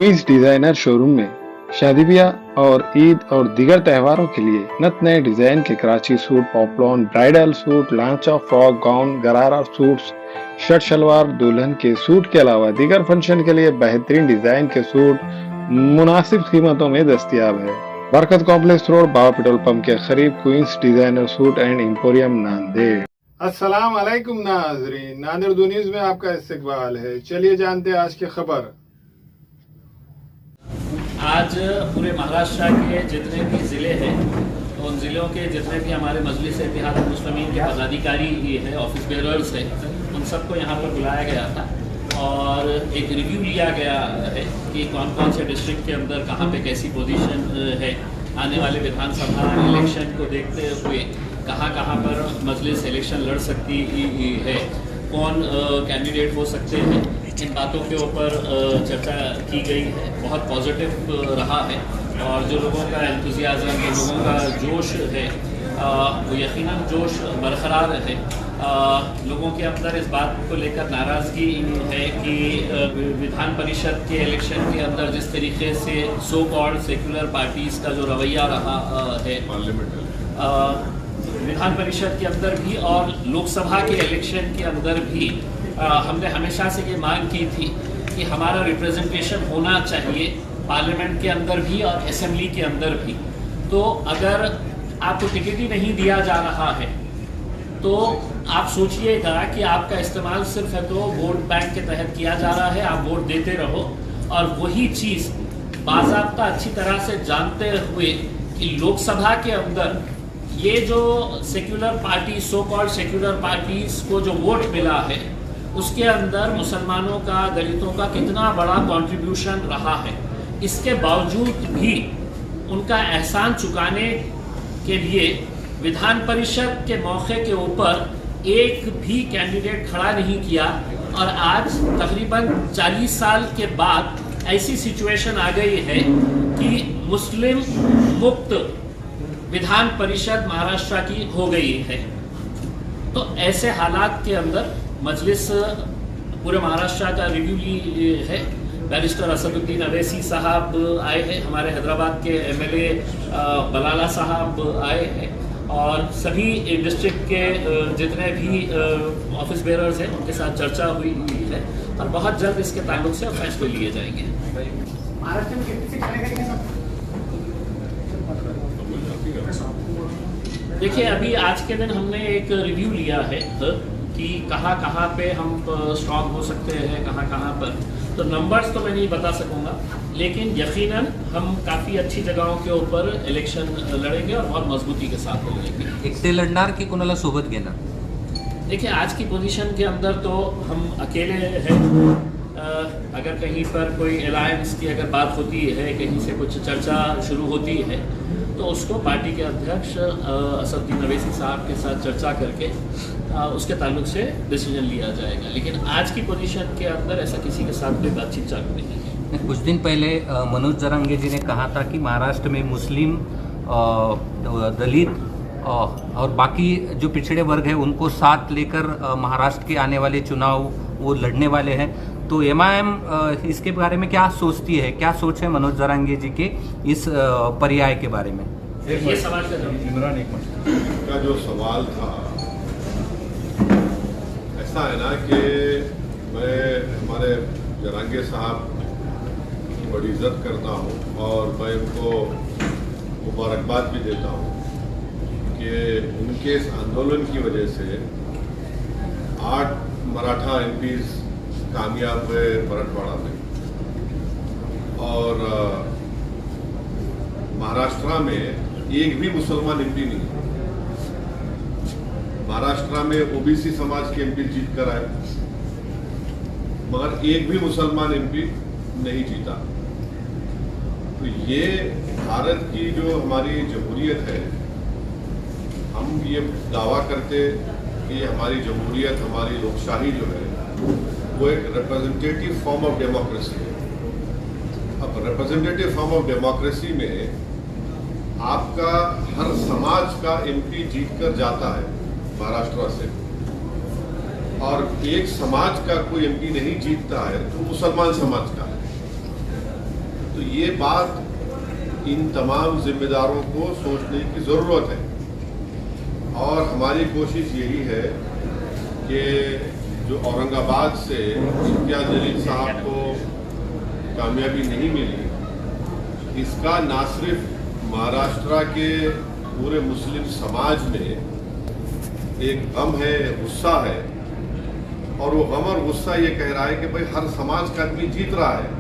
इस designer showroom में शादी ब्याह और ईद और दीगर त्योहारों के लिए नत नए डिजाइन के कराची सूट, पॉपलॉन, ब्राइडल सूट, लांचा, फ्रॉक, गाउन, गरारा सूट्स, शर्ट शलवार, दुल्हन के सूट के अलावा दीगर फंक्शन के लिए बेहतरीन डिजाइन के सूट मुनासिब कीमतों में दस्तियाब है। Barkat complex road, Baba petrol pump के करीब, queens designer suit and emporium, Nanded. अस्सलाम वालेकुम नाजरीन, नांदेड़ दो न्यूज में आपका इस्तकबाल है। चलिए जानते हैं आज की खबर। आज पूरे महाराष्ट्र के जितने भी ज़िले हैं उन ज़िलों के जितने भी हमारे मजलिस इत्तेहाद मुस्लिमीन के पदाधिकारी है, ऑफिस बेरर्स है, उन सबको यहाँ पर बुलाया गया था और एक रिव्यू लिया गया है कि कौन कौन से डिस्ट्रिक्ट के अंदर कहाँ पे कैसी पोजीशन है। आने वाले विधानसभा इलेक्शन को देखते हुए कहाँ कहाँ पर मजलिस इलेक्शन लड़ सकती है, कौन कैंडिडेट हो सकते हैं, इन बातों के ऊपर चर्चा की गई है। बहुत पॉजिटिव रहा है और जो लोगों का एंथुजियाज़म, जो लोगों का जोश है वो यकीनन जोश बरकरार है। लोगों के अंदर इस बात को लेकर नाराज़गी है कि विधान परिषद के इलेक्शन के अंदर जिस तरीके से सो कॉल्ड सेक्युलर पार्टीज़ का जो रवैया रहा है विधान परिषद के अंदर भी और लोकसभा के इलेक्शन के अंदर भी हमने हमेशा से ये मांग की थी कि हमारा रिप्रेजेंटेशन होना चाहिए पार्लियामेंट के अंदर भी और असेंबली के अंदर भी। तो अगर आपको टिकट ही नहीं दिया जा रहा है तो आप सोचिएगा कि आपका इस्तेमाल सिर्फ है तो वोट बैंक के तहत किया जा रहा है, आप वोट देते रहो और वही चीज़ बाज़ाब्ता अच्छी तरह से जानते हुए कि लोकसभा के अंदर ये जो secular party, so called secular parties को जो वोट मिला है उसके अंदर मुसलमानों का, दलितों का कितना बड़ा कंट्रीब्यूशन रहा है। इसके बावजूद भी उनका एहसान चुकाने के लिए विधान परिषद के मौके के ऊपर एक भी कैंडिडेट खड़ा नहीं किया और आज तकरीबन 40 साल के बाद ऐसी सिचुएशन आ गई है कि मुस्लिम मुक्त विधान परिषद महाराष्ट्र की हो गई है। तो ऐसे हालात के अंदर मजलिस पूरे महाराष्ट्र का रिव्यू ली है। बैरिस्टर असदुद्दीन अवैसी साहब आए हैं, हमारे हैदराबाद के एमएलए बलाला साहब आए हैं और सभी डिस्ट्रिक्ट के जितने भी ऑफिस बेरर्स हैं उनके साथ चर्चा हुई है और बहुत जल्द इसके ताल्लुक से फैसले लिए जाएंगे। देखिए, अभी आज के दिन हमने एक रिव्यू लिया है कि कहाँ कहाँ पे हम स्ट्रॉन्ग हो सकते हैं, कहाँ कहाँ पर। तो नंबर्स तो मैं नहीं बता सकूँगा, लेकिन यकीनन हम काफ़ी अच्छी जगहों के ऊपर इलेक्शन लड़ेंगे और बहुत मजबूती के साथ लड़ेंगे। एकटे लढणार की कोणाला सोबत घेणार? देखिए, आज की पोजीशन के अंदर तो हम अकेले हैं। अगर कहीं पर कोई अलायंस की अगर बात होती है, कहीं से कुछ चर्चा शुरू होती है तो उसको पार्टी के अध्यक्ष असदुद्दीन अवैसी साहब के साथ चर्चा करके उसके ताल्लुक से डिसीजन लिया जाएगा। लेकिन आज की पोजीशन के अंदर ऐसा किसी के साथ कोई बातचीत चालू नहीं है। कुछ दिन पहले मनोज जरांगे जी ने कहा था कि महाराष्ट्र में मुस्लिम, दलित और बाकी जो पिछड़े वर्ग है उनको साथ लेकर महाराष्ट्र के आने वाले चुनाव वो लड़ने वाले हैं। तो एमआईएम इसके बारे में क्या सोचती है, क्या सोच है मनोज जरांगे जी के इस पर्याय के बारे में? ये सवाल का जो सवाल था ऐसा है ना कि मैं हमारे जरांगे साहब की बड़ी इज्जत करता हूँ और मैं उनको मुबारकबाद भी देता हूँ कि उनके इस आंदोलन की वजह से 8 मराठा एमपीज कामयाब हुए मराठवाड़ा में और महाराष्ट्र में एक भी मुसलमान एमपी नहीं है। महाराष्ट्र में ओबीसी समाज के एमपी जीत कर आए मगर एक भी मुसलमान एमपी नहीं जीता। तो ये भारत की जो हमारी जमहूरियत है, हम ये दावा करते कि हमारी जमहूरियत, हमारी लोकशाही जो है वो एक रिप्रेजेंटेटिव फॉर्म ऑफ डेमोक्रेसी है। अब रिप्रेजेंटेटिव फॉर्म ऑफ डेमोक्रेसी में आपका हर समाज का एमपी जीतकर जाता है महाराष्ट्र से और एक समाज का कोई एमपी नहीं जीतता है तो मुसलमान समाज का है। तो ये बात इन तमाम जिम्मेदारों को सोचने की ज़रूरत है और हमारी कोशिश यही है कि जो औरंगाबाद से इम्तियाज़ जलील साहब को कामयाबी नहीं मिली, इसका ना सिर्फ महाराष्ट्र के पूरे मुस्लिम समाज में एक गम है, गुस्सा है, और वो गम और गुस्सा ये कह रहा है कि भाई हर समाज का आदमी जीत रहा है।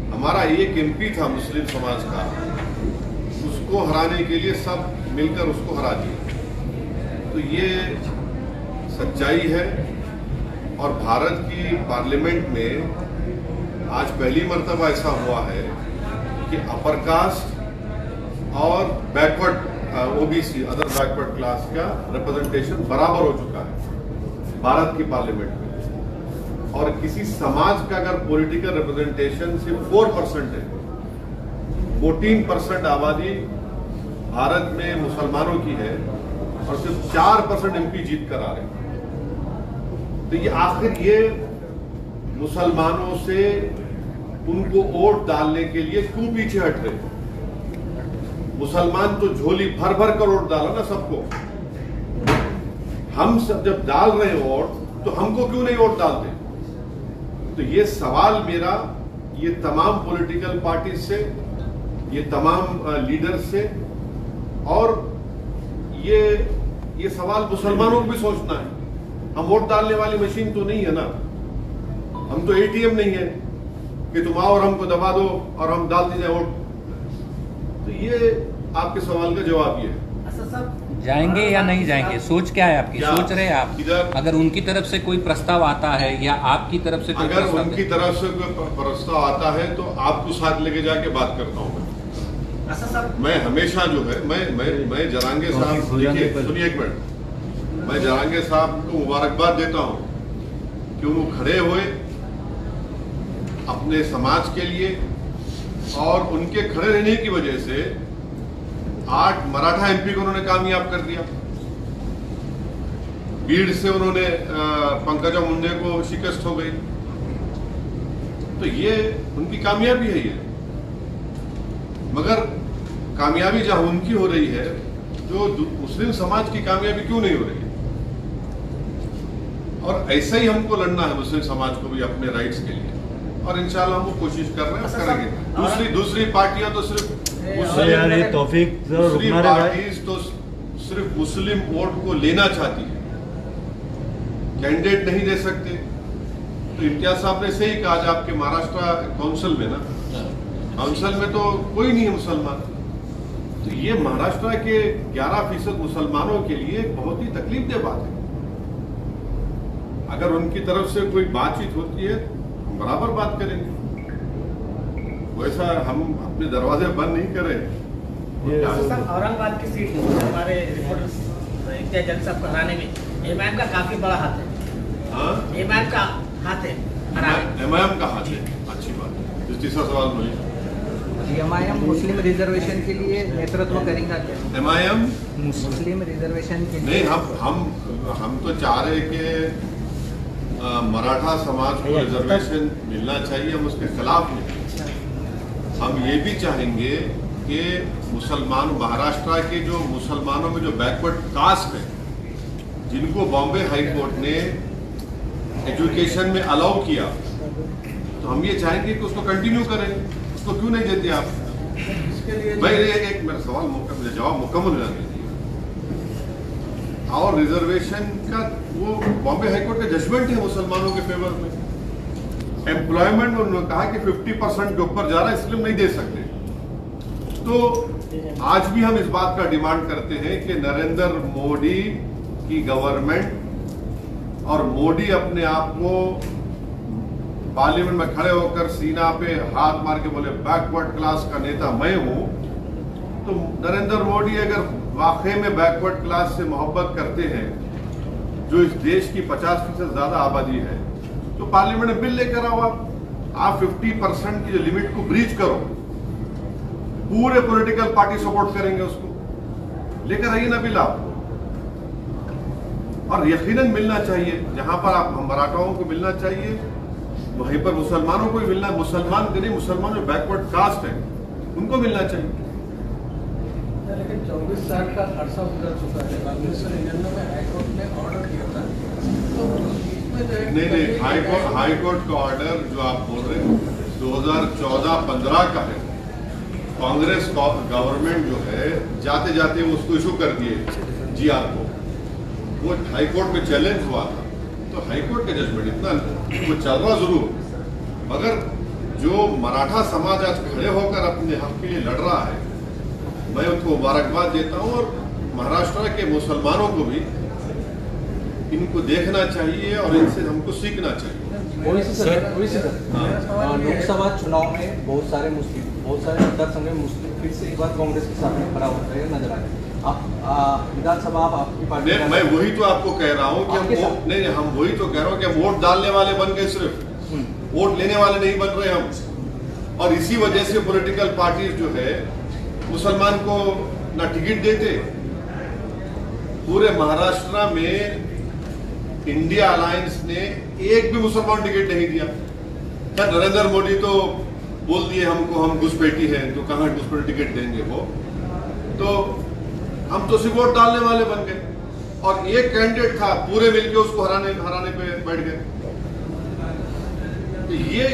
हमारा एक एमपी था मुस्लिम समाज का, उसको हराने के लिए सब मिलकर उसको हरा दिया। तो ये सच्चाई है और भारत की पार्लियामेंट में आज पहली मर्तबा ऐसा हुआ है कि अपर कास्ट और backward OBC other backward class का रिप्रेजेंटेशन बराबर हो चुका है भारत की पार्लियामेंट में। और किसी समाज का अगर पॉलिटिकल रिप्रेजेंटेशन सिर्फ 4% है, 14% आबादी भारत में मुसलमानों की है और सिर्फ 4% एमपी जीत कर आ रहे हैं। तो ये आखिर ये मुसलमानों से उनको वोट डालने के लिए क्यों पीछे हट रहे हैं? मुसलमान तो झोली भर भर कर वोट डाला ना सबको। हम सब जब डाल रहे हैं वोट तो हमको क्यों नहीं वोट डालते? तो ये सवाल मेरा ये तमाम पॉलिटिकल पार्टी से, ये तमाम लीडर से, और ये सवाल मुसलमानों को भी सोचना है। हम वोट डालने वाली मशीन तो नहीं है ना, हम तो एटीएम नहीं है कि तुम आओ और हमको दबा दो और हम डाल दीजिए वोट। तो ये आपके सवाल का जवाब ये है। जाएंगे या नहीं जाएंगे, सोच क्या है आपकी? सोच रहे हैं आप अगर उनकी तरफ से कोई प्रस्ताव आता है या आपकी तरफ से कोई अगर प्रस्ताव उनकी तरफ से कोई प्रस्ताव आता है तो आपको साथ लेके जाके बात करता हूँ मैं हमेशा जो है मैं जरांगे साहब, देखिए सुनिए एक मिनट, मैं जरांगे साहब को मुबारकबाद देता हूँ कि वो खड़े हुए अपने समाज के लिए, और उनके खड़े रहने की वजह से 8 मराठा एमपी को उन्होंने कामयाब कर दिया। बीड़ से उन्होंने पंकजा मुंडे को शिकस्त हो गई। तो ये उनकी कामयाबी है। ये मगर कामयाबी जहां उनकी हो रही है, जो मुस्लिम समाज की कामयाबी क्यों नहीं हो रही है? और ऐसा ही हमको लड़ना है मुस्लिम समाज को भी अपने राइट्स के लिए, और इंशाल्लाह हम वो कोशिश कर रहे हैं, करेंगे। दूसरी पार्टियां तो सिर्फ दूसरी पार्टीज तो सिर्फ मुस्लिम वोट को लेना चाहती है, कैंडिडेट नहीं दे सकते। तो इम्तियाज साहब ने सही कहा, आज आपके महाराष्ट्र काउंसिल में ना, काउंसिल में तो कोई नहीं है मुसलमान। तो ये महाराष्ट्र के 11% मुसलमानों के लिए बहुत ही तकलीफदेह बात है। अगर उनकी तरफ से कोई बातचीत होती है, हम बराबर बात करेंगे। वैसा हम अपने दरवाजे बंद नहीं करें। औरंगाबाद की सीट हमारे रिपोर्टर्स इम्तियाज जलील साहब को हराने में एमआईएम का काफी बड़ा हाथ है। हाँ, एमआईएम का हाथ है, एमआईएम का हाथ है, अच्छी बात है। तीसरा सवाल बोलिए। एमआईएम मुस्लिम रिजर्वेशन के लिए नेतृत्व करेगा क्या? एमआईएम मुस्लिम रिजर्वेशन के नहीं, हम तो चाह रहे कि मराठा समाज को रिजर्वेशन मिलना चाहिए, हम उसके खिलाफ नहीं। हम ये भी चाहेंगे कि मुसलमान महाराष्ट्र के जो मुसलमानों में जो बैकवर्ड कास्ट है, जिनको बॉम्बे हाई कोर्ट ने एजुकेशन में अलाउ किया, तो हम ये चाहेंगे कि उसको कंटिन्यू करें। उसको क्यों नहीं देते आप? भाई एक मेरा सवाल मुझे जवाब मुकम्मल हो जाने दीजिए। और रिजर्वेशन का वो बॉम्बे हाई कोर्ट का जजमेंट है मुसलमानों के फेवर में। एम्प्लॉयमेंट में उन्होंने कहा कि 50% के ऊपर जा रहा है, इसलिए नहीं दे सकते। तो आज भी हम इस बात का डिमांड करते हैं कि नरेंद्र मोदी की गवर्नमेंट और मोदी अपने आप को पार्लियामेंट में खड़े होकर सीना पे हाथ मार के बोले बैकवर्ड क्लास का नेता मैं हूं, तो नरेंद्र मोदी अगर वाकई में बैकवर्ड क्लास से मोहब्बत करते हैं, जो इस देश की 50% ज्यादा आबादी है, तो पार्लियामेंट में बिल लेकर आओ। आप 50% की जो लिमिट को ब्रीच करो, पूरे पॉलिटिकल पार्टी सपोर्ट करेंगे उसको। लेकर आइए ना बिल आप, और यकीनन मिलना चाहिए। जहां पर आप हम मराठाओं को मिलना चाहिए, वहीं पर मुसलमानों को भी मिलना, मुसलमान के नहीं, मुसलमान जो बैकवर्ड कास्ट है उनको मिलना चाहिए। लेकिन 24-60 का अरसा गुजर चुका है। 1999 में हाईकोर्ट ने ऑर्डर दिया था, तो नहीं, हाईकोर्ट का ऑर्डर जो आप बोल रहे हैं 2014-15 का है। कांग्रेस गवर्नमेंट जो है जाते जाते उसको इशू कर दिए जीआर को, वो हाईकोर्ट में चैलेंज हुआ था। तो हाईकोर्ट का जजमेंट इतना वो चल रहा जरूर, मगर जो मराठा समाज आज खड़े होकर अपने हक के लिए लड़ रहा है, मैं उनको मुबारकबाद देता हूँ। और महाराष्ट्र के मुसलमानों को भी इनको देखना चाहिए और इनसे हमको सीखना चाहिए। लोकसभा चुनाव में बहुत सारे मतदार संघ में मुस्लिम फिर से एक बार कांग्रेस के सामने खड़ा होता है नजर आ रहा है। विधानसभा आप आपकी पार्टी, मैं वही तो आपको कह रहा हूँ कि हम वही तो कह रहा हूँ कि हम वोट डालने वाले बन गए, सिर्फ वोट लेने वाले नहीं बन रहे हम। और इसी वजह से पॉलिटिकल पार्टी जो है मुसलमान को ना टिकट देते। पूरे महाराष्ट्र में इंडिया अलायंस ने एक भी मुसलमान टिकट नहीं दिया। क्या नरेंद्र मोदी तो बोल दिए हमको हम घुसपैठी है, तो कहाँ घुसपैठी टिकट देंगे वो। तो हम तो सिर्फ वोट डालने वाले बन गए और एक कैंडिडेट था, पूरे मिलके उसको हराने पे बैठ गए। तो ये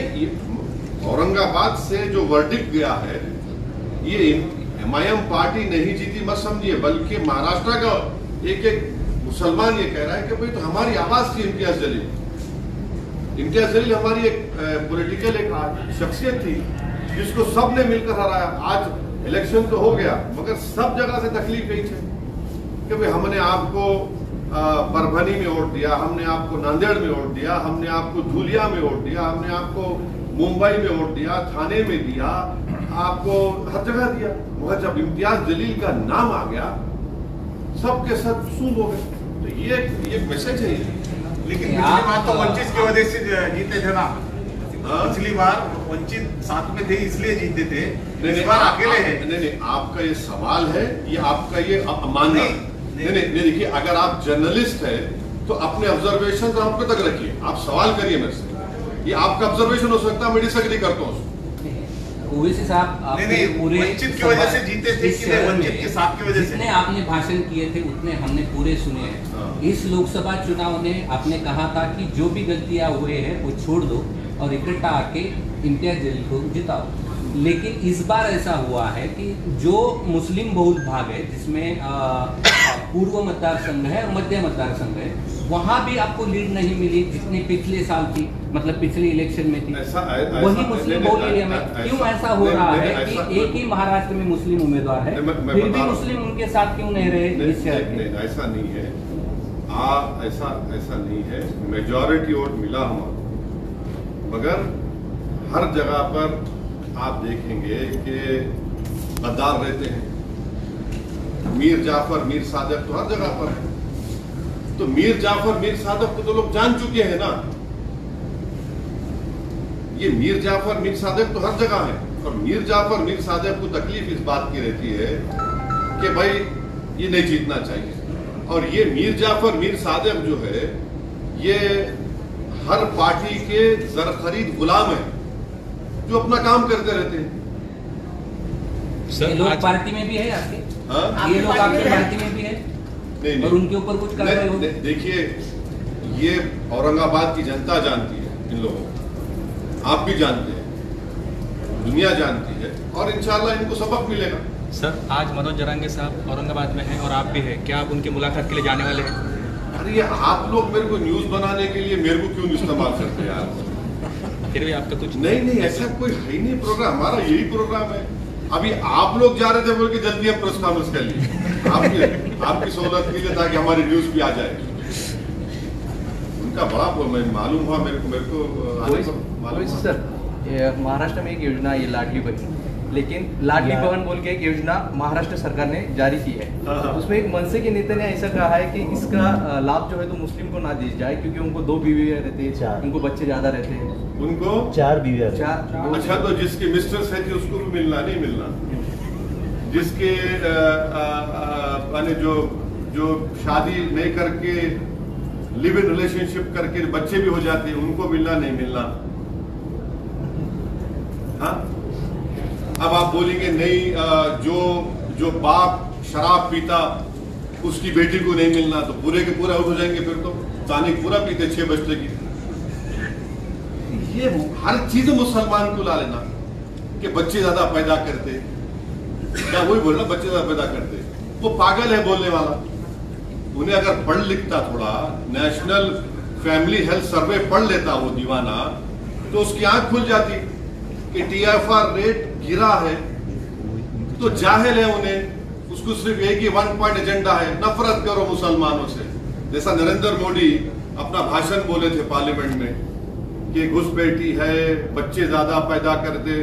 औरंगाबाद से जो वर्डिक्ट गया है, ये एमआईएम पार्टी नहीं जीती मत समझिए, बल्कि महाराष्ट्र का एक मुसलमान ये कह रहा है कि भाई तो हमारी आवाज थी इम्तियाज जलील। इम्तियाज जलील हमारी एक पॉलिटिकल एक शख्सियत थी जिसको सब ने मिलकर हराया। आज इलेक्शन तो हो गया, मगर सब जगह से तकलीफ यही थी कि भाई हमने आपको परभनी में वोट दिया, हमने आपको नांदेड़ में वोट दिया, हमने आपको धुलिया में वोट दिया, हमने आपको मुंबई में वोट दिया, थाने में दिया, आपको हर जगह दिया। मगर जब इम्तियाज जलील का नाम आ गया सबके सब सूद हो गए। तो ये मैसेज है। लेकिन पिछली बार तो वंचित की वजह से जीते थे ना। पिछली बार वंचित साथ में थे इसलिए जीते थे, इस बार अकेले हैं। नहीं, आपका ये सवाल है, ये आपका ये मानना नहीं। देखिए, अगर आप जर्नलिस्ट है तो अपने ऑब्जर्वेशन तो आप तक रखिए, आप सवाल करिए मेरे से। ये आपका ऑब्जर्वेशन हो सकता है, मैं डिसएग्री करता हूँ। ओवैसी साहब, नहीं, पूरे वंचित की वजह से जीते थे कि वंचित के साथ की वजह से? जितने आपने भाषण किए थे उतने हमने पूरे सुने हैं। इस लोकसभा चुनाव ने आपने कहा था कि जो भी गलतियां हुए हैं वो छोड़ दो और इकट्ठा आके इम्तियाज जलील को जिताओ। लेकिन इस बार ऐसा हुआ है कि जो मुस्लिम बहुल भाग है, जिसमें पूर्व मतदार संघ है और मध्य मतदार संघ है, वहां भी आपको लीड नहीं मिली जितनी पिछले साल थी, मतलब पिछले इलेक्शन में थी। वही मुस्लिम बहुल एरिया में क्यों ऐसा हो रहा है कि एक ही महाराष्ट्र में मुस्लिम उम्मीदवार है, फिर भी मुस्लिम उनके साथ क्यों नहीं रहे इस शहर के? ऐसा नहीं है, ऐसा नहीं है। मेजॉरिटी वोट मिला हमारा, मगर हर जगह पर आप देखेंगे कि गद्दार रहते हैं। मीर जाफर, मीर सादक तो हर जगह पर है। तो मीर जाफर, मीर सादक को तो लोग जान चुके हैं ना। ये मीर जाफर, मीर सादक तो हर जगह है। और मीर जाफर, मीर सादक को तकलीफ इस बात की रहती है कि भाई ये नहीं जीतना चाहिए। और ये मीर जाफर, मीर सादक जो है, ये हर पार्टी के जरखरीद गुलाम है जो अपना काम करते रहते हैं। ये लोग पार्टी में भी है आपके? ये लोग आपकी पार्टी में भी है? नहीं, और उनके ऊपर कुछ कार्रवाई होगी? देखिए, ये औरंगाबाद की जनता जानती है इन लोगों को, आप भी जानते हैं, दुनिया जानती है, और इंशाल्लाह इनको सबक मिलेगा। सर, आज मनोज जरांगे साहब औरंगाबाद में हैं और आप भी हैं, क्या आप उनकी मुलाकात के लिए जाने वाले हैं? अरे आप लोग मेरे को न्यूज बनाने के लिए मेरे को क्यों इस्तेमाल करते हैं यार? फिर भी आपका कुछ नहीं, ऐसा कोई है ही नहीं प्रोग्राम। हमारा यही प्रोग्राम है। अभी आप लोग जा रहे थे बोल के जल्दी हम प्रेस कॉन्फ्रेंस कर लिए आपकी सहूलत के लिए, ताकि हमारी न्यूज भी आ जाए। उनका बड़ा मालूम हुआ मेरे को सर, महाराष्ट्र में एक योजना है लाडली बहन, लेकिन लाडली बहन बोल के एक योजना महाराष्ट्र सरकार ने जारी की है। उसमें एक मनसे के नेता ने ऐसा कहा है कि इसका लाभ जो है तो मुस्लिम को ना दी जाए, क्योंकि उनको 2 बीवियां रहती है, उनको बच्चे ज्यादा रहते हैं। उनको 4 बीवियां। अच्छा, तो जिसकी मिस्ट्रेस है थी उसको भी मिलना नहीं मिलना, जिसके जो शादी नहीं करके लिव इन रिलेशनशिप करके बच्चे भी हो जाते हैं, उनको मिलना नहीं मिलना। हाँ, अब आप बोलेंगे नहीं, जो बाप शराब पीता उसकी बेटी को नहीं मिलना, तो पूरे के पूरे आउट हो जाएंगे। फिर तो तानिक पूरा पीते 6 बजे की। ये हर चीज मुसलमान को ला लेना कि बच्चे ज्यादा पैदा करते, क्या वही बोल रहा, बच्चे ज्यादा पैदा करते, वो पागल है बोलने वाला। उन्हें अगर पढ़ लिखता, थोड़ा नेशनल फैमिली हेल्थ सर्वे पढ़ लेता वो दीवाना, तो उसकी आंख खुल जाती कि TFR रेट गिरा है। तो जाहिल है उन्हें, उसको सिर्फ एक ही 1 पॉइंट एजेंडा है, नफरत करो मुसलमानों से। जैसा नरेंद्र मोदी अपना भाषण बोले थे पार्लियामेंट में कि घुसपैठी है, बच्चे ज्यादा पैदा कर दे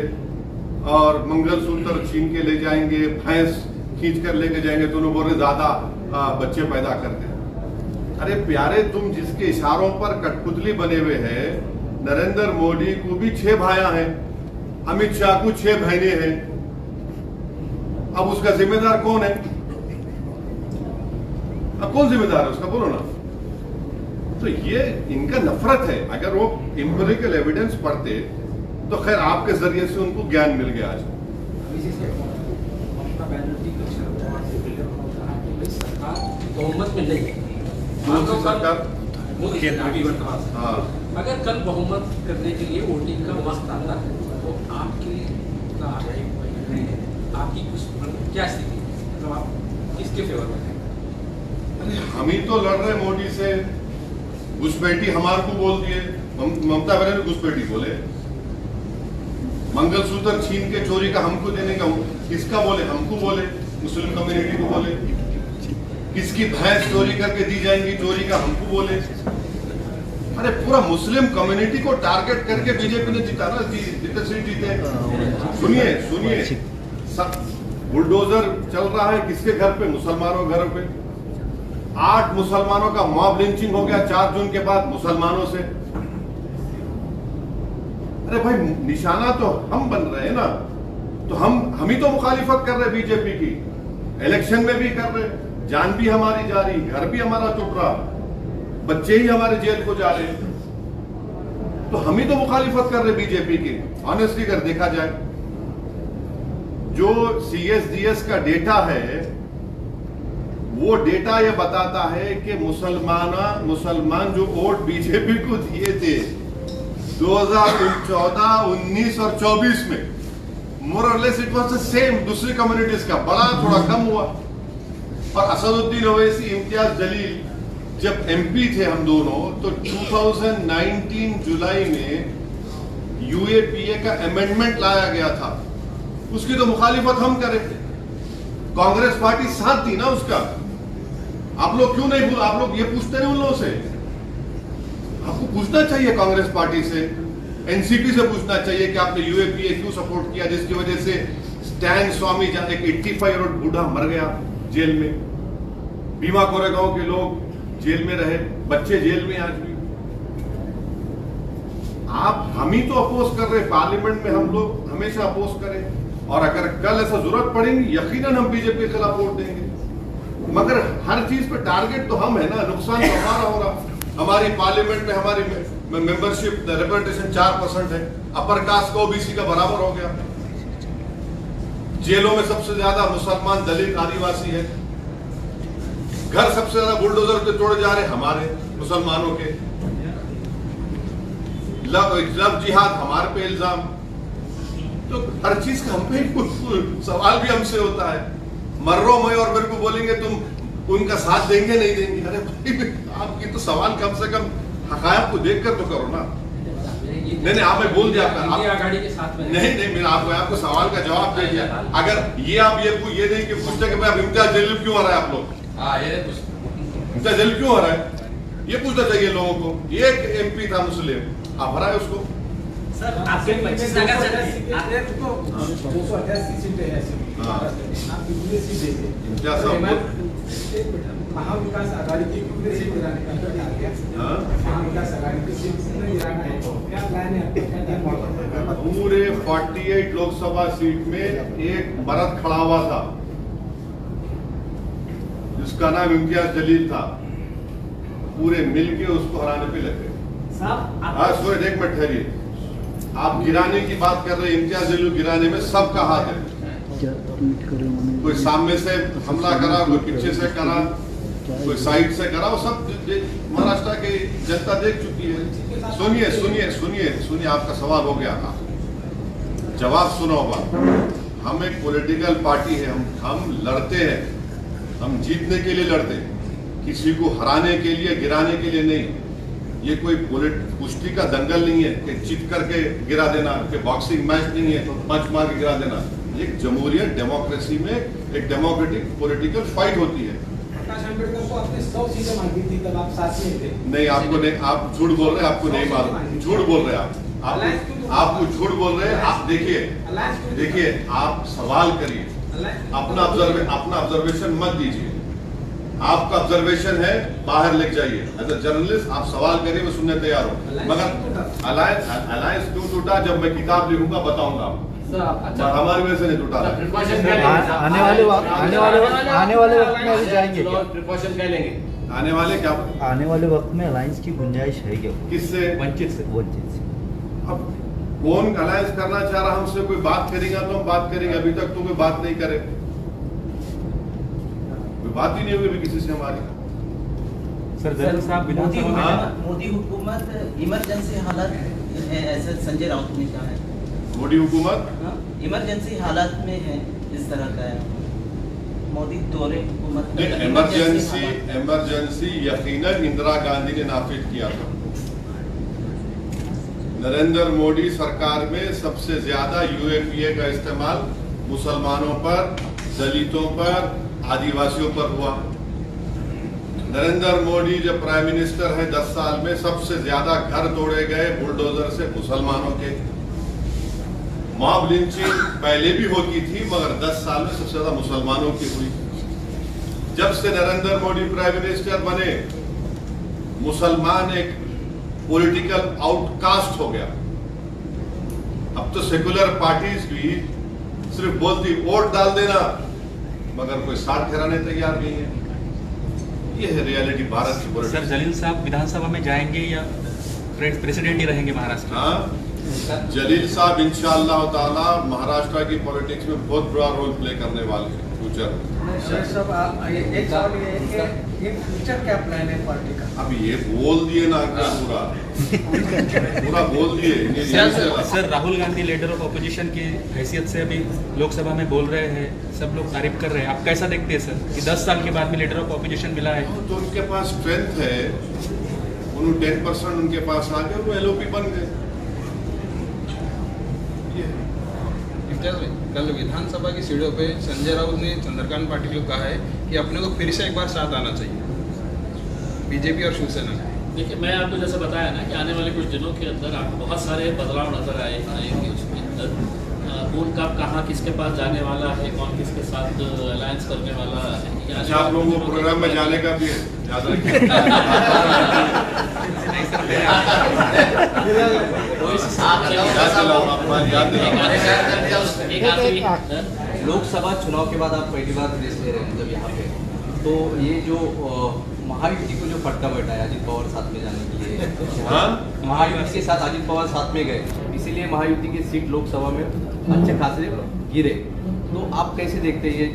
और मंगलसूत्र छीन के ले जाएंगे, भैंस खींच कर लेके जाएंगे, तो उन्होंने बोले ज्यादा बच्चे पैदा कर दे। अरे प्यारे, तुम जिसके इशारों पर कठपुतली बने हुए हैं, नरेंद्र मोदी को भी 6 भाइयां हैं, अमित शाह को 6 बहनें हैं। अब उसका जिम्मेदार कौन है? अब कौन जिम्मेदार है उसका, बोलो ना। तो ये इनका नफरत है। अगर वो एम्पिरिकल एविडेंस पढ़ते तो खैर आपके जरिए से उनको ज्ञान मिल गया आज। बहुमत मिलेगी सरकार, हाँ, अगर कल बहुमत करने के लिए वोटिंग का वक्त आता है तो आपकी कुछ क्या स्थिति है, मतलब आप किसके फेवर में हैं? हम ही तो लड़ रहे मोदी से। घुसपैठी हमारे को बोल दिए, ममता बनर्जी घुसपैठी बोले, मंगलसूत्र छीन के चोरी का हमको देने का किसका बोले, हमको बोले, मुस्लिम कम्युनिटी को बोले। किसकी भैंस चोरी करके दी जाएंगी, चोरी का हमको बोले। अरे पूरा मुस्लिम कम्युनिटी को टारगेट करके बीजेपी ने जीता ना, जितने सीट जीते। सुनिए बुलडोजर चल रहा है किसके घर पे? मुसलमानों घर पे। 8 मुसलमानों का मॉब लिंचिंग हो गया 4 जून के बाद मुसलमानों से। अरे भाई, निशाना तो हम बन रहे हैं ना, तो हम ही तो मुखालिफत कर रहे बीजेपी की, इलेक्शन में भी कर रहे, जान भी हमारी जा रही, घर भी हमारा टूट रहा, बच्चे ही हमारे जेल को जा रहे, तो हम ही तो मुखालिफत कर रहे बीजेपी की। ऑनेस्टली अगर देखा जाए, जो CSDS का डेटा है, वो डेटा ये बताता है कि मुसलमान जो वोट बीजेपी को दिए थे 2014, 19 और 24 में, मोर और less it was the same. दूसरी कम्युनिटीज का बड़ा थोड़ा कम हुआ। और असदुद्दीन ओवैसी, इम्तियाज जलील जब MP थे हम दोनों, तो 2019 जुलाई में UAPA का अमेंडमेंट लाया गया था, उसकी तो मुखालिफत हम करे थे। कांग्रेस पार्टी साथ थी ना उसका। आप लोग क्यों नहीं आप लोग ये पूछते नहीं उन लोगों से? आपको पूछना चाहिए कांग्रेस पार्टी से, NCP से पूछना चाहिए कि आपने UAPA क्यों सपोर्ट किया, जिसकी वजह से स्टैन स्वामी, जहां एक 85 year old बूढ़ा मर गया जेल में, भीमा कोरेगांव के लोग जेल में रहे, बच्चे जेल में आज भी। हम ही तो अपोज कर रहे, पार्लियामेंट में हम लोग हमेशा अपोज करें, और अगर कल ऐसा जरूरत पड़ेगी यकीनन हम बीजेपी के खिलाफ वोट देंगे। मगर हर चीज पे टारगेट तो हम है ना, नुकसान तो हमारा हो रहा। हमारी पार्लियामेंट में हमारी मेंबरशिप रिप्रेजेंटेशन 4% है, अपर कास्ट का OBC का बराबर हो गया। जेलों में सबसे ज्यादा मुसलमान, दलित, आदिवासी है। घर सबसे ज्यादा बुलडोजर पे तोड़े जा रहे हमारे मुसलमानों के। लव जिहाद हमारे पे इल्जाम। तो हर चीज का हम पे सवाल भी हमसे होता है। मर्रो मैं और मेरे को बोलेंगे तुम उनका साथ देंगे नहीं देंगे। अरे भाई, आपकी तो सवाल कम से कम हकायक को देखकर तो करो ना। नहीं, आप मैं बोल दिया नहीं, मैंने आपको सवाल का जवाब दे दिया। अगर ये आप ये नहीं कि पूछते कि भाई इम्तियाज जलील क्यों आ रहा है, आप लोग इम्तियाज जलील क्यों आ रहा है, ये पूछना चाहिए लोगों को। ये एक MP था मुस्लिम, आप हराए उसको। सर, आपके 25 नगर से आपने तो 288 सीटें हैं सिर्फ आप कितने सीटें देते? क्या सब महाविकास आघाड़ी की कितने सीट गिराने का महाविकास आघाड़ी की सीट कितने गिराना है, क्या प्लान है आपका? पूरे 48 लोकसभा सीट में एक मर्द खड़ा हुआ था जिसका नाम इम्तियाज जलील था, पूरे मिलके उसको हराने पे लगे। साहब, हाँ, एक मिनट ठहरिए। आप गिराने की बात कर रहे हैं, इम्तियाज जलील गिराने में सबका हाथ है। कोई सामने से हमला करा, कोई पीछे से करा, कोई साइड से करा, वो सब महाराष्ट्र की जनता देख चुकी है। सुनिए सुनिए सुनिए सुनिए, आपका सवाल हो गया था, जवाब सुनो। बात, हम एक पॉलिटिकल पार्टी है, हम लड़ते हैं, हम जीतने के लिए लड़ते हैं, किसी को हराने के लिए, गिराने के लिए नहीं। ये कोई कुश्ती का दंगल नहीं है कि जीत करके गिरा देना, कि बॉक्सिंग मैच नहीं है पंच मार के गिरा देना। एक जमहूरियत डेमोक्रेसी में एक डेमोक्रेटिक पॉलिटिकल फाइट होती है। प्रकाश अम्बेडकर को आपने 100 सीटें मांगी थी, तब आप साथ में थे। नहीं, आपको नहीं, आप झूठ बोल रहे हैं, आपको नहीं मालूम, झूठ बोल रहे हैं आपको झूठ बोल रहे हैं। आप देखिए आप सवाल करिए, अपना ऑब्जर्वेशन मत दीजिए। आपका ऑब्जर्वेशन है, बाहर लेके जाइए। एज अ जर्नलिस्ट आप सवाल करिए, मैं सुनने तैयार हूँ। मगर अलायंस क्यों टूटा, जब मैं किताब लिखूंगा बताऊंगा। हमारी वजह से नहीं टूटा। आने वाले वक्त में अभी जाएंगे क्या? प्रिकॉशन क्या लेंगे? आने वाले क्या, आने वाले वक्त में अलायंस की गुंजाइश है क्या? किससे? वंचित से। अब कौन अलायंस करना चाह रहा, हमसे कोई बात करेगा तो हम बात करेंगे। अभी तक तो कोई बात नहीं करे, कोई बात ही नहीं हुई अभी किसी से हमारी। सर जलील साहब, विधानसभा में मोदी हुकूमत इमरजेंसी हालत है, ऐसे संजय राउत ने कहा है। मोदी हुकूमत इमरजेंसी हालत में है, इस तरह का है। मोदी दौरे हुकूमत इमरजेंसी यकीनन इंदिरा गांधी ने नाफिज किया था। नरेंद्र मोदी सरकार में सबसे ज्यादा यूएपीए का इस्तेमाल मुसलमानों पर, दलितों पर, आदिवासियों पर हुआ। नरेंद्र मोदी जब प्राइम मिनिस्टर है 10 साल में सबसे ज्यादा घर तोड़े गए बुलडोजर से मुसलमानों के। मॉब लिंचिंग पहले भी होती थी, मगर 10 साल में सबसे ज्यादा मुसलमानों की हुई। जब से नरेंद्र मोदी प्राइम मिनिस्टर बने, मुसलमान एक पॉलिटिकल आउटकास्ट हो गया। अब तो सेकुलर पार्टीज भी सिर्फ बोलती वोट डाल देना, मगर कोई साथ ठहराने तैयार नहीं है। ये है रियलिटी भारत की पॉलिटिक्स। सर जलील साहब विधानसभा में जाएंगे या प्रेसिडेंट ही रहेंगे महाराष्ट्र? हाँ, जलील साहब इंशाअल्लाह ताला महाराष्ट्र की पॉलिटिक्स में बहुत बड़ा रोल प्ले करने वाले हैं फ्यूचर में। सर सब एक सवाल ये है कि ये फ्यूचर क्या प्लान है पार्टी का? अब ये बोल दिए ना पूरा पूरा बोल दिए। Sir Rahul Gandhi leader of opposition की हैसियत से अभी लोकसभा में बोल रहे हैं, सब लोग तारीफ कर रहे हैं, आप कैसा देखते हैं सर कि 10 साल के बाद में लीडर ऑफ अपोजिशन मिला है? तो उनके पास स्ट्रेंथ है, उन्होंने 10% उनके पास आ गए, वो एलओपी बन गए। कल विधानसभा की सीढ़ियों पे संजय राउत ने चंद्रकांत पाटिल को कहा है कि अपने को फिर से एक बार साथ आना चाहिए बीजेपी और शिवसेना। देखिए, मैं आपको जैसे बताया ना कि आने वाले कुछ दिनों के अंदर आपको बहुत सारे बदलाव नजर आएंगे उसके अंदर। कौन कब कहाँ किसके पास जाने वाला है, कौन किसके साथ अलायंस करने वाला है। अच्छा, आप लोगों को प्रोग्राम में जाने का भी है, याद रखिए। लोकसभा चुनाव के बाद आप पहली बार रेस ले रहे हैं जब यहाँ पे, तो ये जो महायुति को जो फटका बैठा है अजित पवार साथ में जाने के लिए, महायुति के साथ अजित पवार साथ में गए, इसीलिए महायुति की सीट लोकसभा में अच्छे खासे गिरे। तो आप कैसे देखते हैं ये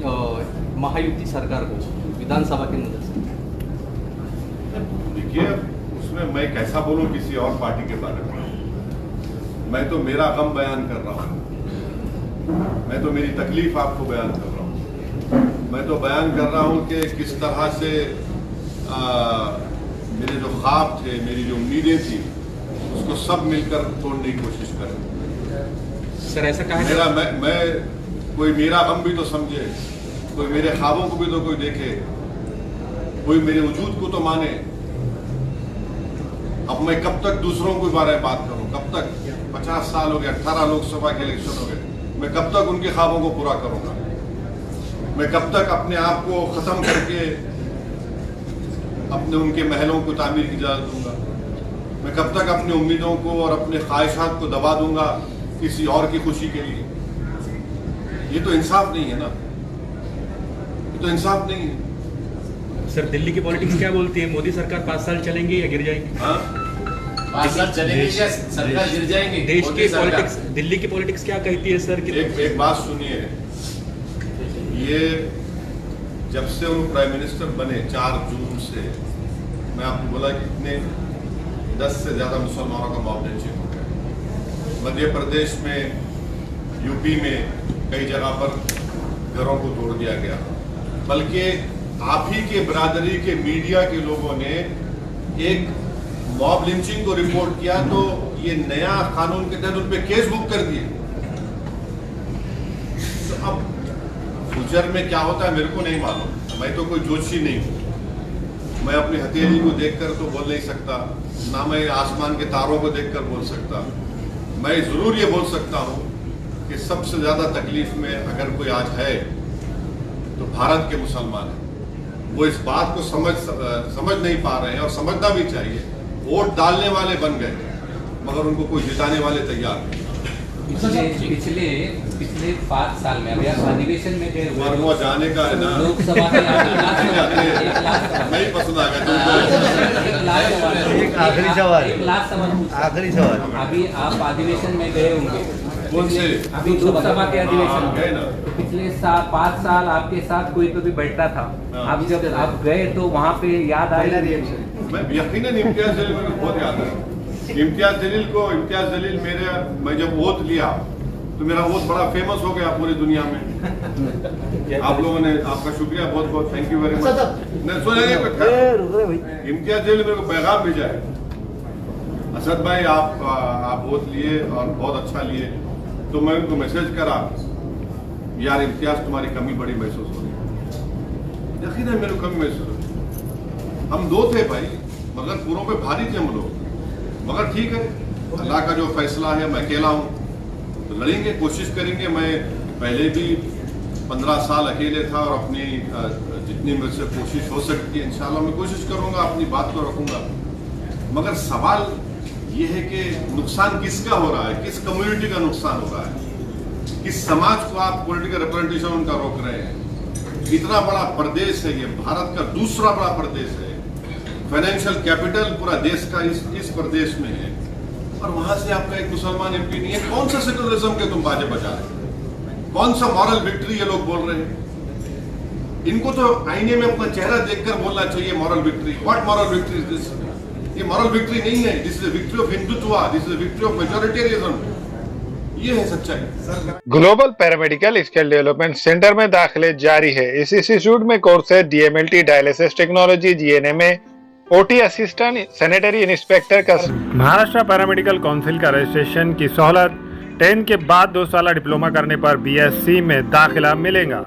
महायुति सरकार को विधानसभा के नजर से? देखिए, उसमें मैं कैसा बोलूं किसी और पार्टी के बारे में। मैं तो मेरा गम बयान कर रहा हूँ, मैं तो मेरी तकलीफ आपको बयान कर रहा हूँ। मैं तो बयान कर रहा हूँ कि किस तरह से मेरे जो ख्वाब थे, मेरी जो उम्मीदें थी, उसको सब मिलकर तोड़ने की कोशिश करें। सर ऐसा कहा मेरा मैं कोई मेरा गम भी तो समझे, कोई मेरे ख्वाबों को भी तो कोई देखे, कोई मेरे वजूद को तो माने। अब मैं कब तक दूसरों के बारे में बात करूं? कब तक? 50 साल हो गए, 18 लोकसभा के इलेक्शन हो गए, मैं कब तक उनके ख्वाबों को पूरा करूंगा? मैं कब तक अपने आप को खत्म करके अपने उनके महलों को तामीर की इजाजत दूंगा? मैं कब तक अपनी उम्मीदों को और अपने ख्वाहिशात को दबा दूंगा किसी और की खुशी के लिए? ये तो इंसाफ नहीं है ना, ये तो इंसाफ नहीं है। सर दिल्ली की पॉलिटिक्स क्या बोलती है? मोदी सरकार 5 साल चलेंगी या गिर जाएगी? हाँ, सरकार गिर जाएंगे। देश की पॉलिटिक्स, दिल्ली की पॉलिटिक्स क्या कहती है सर? कि एक बात सुनिए, ये जब से वो प्राइम मिनिस्टर बने 4 जून से, मैं आपको बोला कि इतने 10 से ज्यादा मुसलमानों का मॉब लिंचिंग हो गया। मध्य प्रदेश में, यूपी में कई जगह पर घरों को तोड़ दिया गया। बल्कि आप ही के बिरादरी के मीडिया के लोगों ने एक मॉब लिंचिंग को रिपोर्ट किया तो ये नया कानून के तहत उन पे केस बुक कर दिए। तो अब फ्यूचर में क्या होता है मेरे को नहीं मालूम। मैं तो कोई जोशी नहीं हूं। मैं अपनी हथेली को देखकर तो बोल नहीं सकता, ना मैं आसमान के तारों को देखकर बोल सकता। मैं जरूर ये बोल सकता हूं कि सबसे ज्यादा तकलीफ में अगर कोई आज है तो भारत के मुसलमान हैं। वो इस बात को समझ नहीं पा रहे हैं, और समझना भी चाहिए। वोट डालने वाले बन गए मगर उनको कोई जिताने वाले तैयार नहीं। पिछले 5 साल में अभी अधिवेशन में गए मरवा जाने का है ना, लोकसभा में नहीं पसंद आ गया। एक आखिरी सवाल अभी आप अधिवेशन में गए होंगे, अभी लोकसभा के अधिवेशन में पिछले 5 साल आपके साथ कोई तो भी बैठता था। अब जब आप गए तो वहाँ पे याद आया रिएक्शन? मैं यकीनन इम्तियाज जलील मेरे को बहुत याद है। इम्तियाज जलील मैं जब वोट लिया तो मेरा वोट बड़ा फेमस हो गया पूरी दुनिया में। आप लोगों ने, आपका शुक्रिया, बहुत बहुत thank you very much. Imtiaz Jaleel मेरे को पैगाम भेजा है, असद भाई आप वोट लिए और बहुत अच्छा लिए। तो मैं उनको मैसेज करा, यार इम्तियाज तुम्हारी कमी बड़ी महसूस हो रही। यकीनन मेरे को कमी महसूस हो रही। हम 2 थे भाई, मगर पूरों पे भारी थे हम लोग। मगर ठीक है, अल्लाह का जो फैसला है, मैं अकेला हूँ तो लड़ेंगे, कोशिश करेंगे। मैं पहले भी 15 साल अकेले था और अपनी जितनी मेरे से कोशिश हो सकती है इंशाल्लाह मैं कोशिश करूँगा, अपनी बात को रखूँगा। मगर सवाल ये है कि नुकसान किसका हो रहा है, किस कम्युनिटी का नुकसान हो रहा है, किस समाज को आप पॉलिटिकल रिप्रेजेंटेशन उनका रोक रहे हैं। इतना बड़ा प्रदेश है ये, भारत का दूसरा बड़ा प्रदेश है, फाइनेंशियल कैपिटल पूरा देश का इस प्रदेश में है, और वहां से आपका एक मुसलमान एमपी नहीं है। कौन सा सेकुलरिज्म के तुम बाजे बजा रहे हैं? कौन सा मॉरल विक्ट्री ये लोग बोल रहे हैं? इनको तो आईने में अपना चेहरा देखकर बोलना चाहिए moral victory. What moral victory is this? ये मॉरल विक्ट्री नहीं है। This is victory of Hindutva, this is victory of majoritarianism. ये है सच्चाई। Global paramedical skill development centre में दाखिले जारी है। इस इंस्टीट्यूट में courses DMLT, dialysis technology, GNMA, OT assistant, sanitary inspector का। महाराष्ट्र पैरामेडिकल काउंसिल का रजिस्ट्रेशन की सहूलत 10 के बाद 2 साल डिप्लोमा करने पर BSc में दाखिला मिलेगा।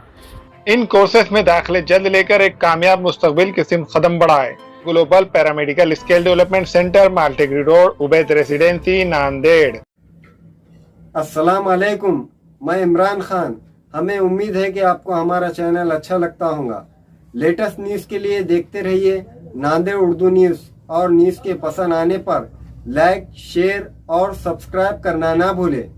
इन कोर्सेज में दाखिले जल्द लेकर एक कामयाब मुस्तकबिल की सिमत कदम बढ़ाए। Global paramedical skill development centre, माल्टेगरी रोड, उबैद रेसिडेंसी, नांदेड़। अस्सलाम वालेकुम, मैं इमरान खान। हमें उम्मीद है कि आपको हमारा चैनल अच्छा लगता होगा। लेटेस्ट न्यूज़ के लिए देखते रहिए नांदेड़ उर्दू न्यूज़, और न्यूज़ के पसंद आने पर लाइक, शेयर और सब्सक्राइब करना ना भूलें।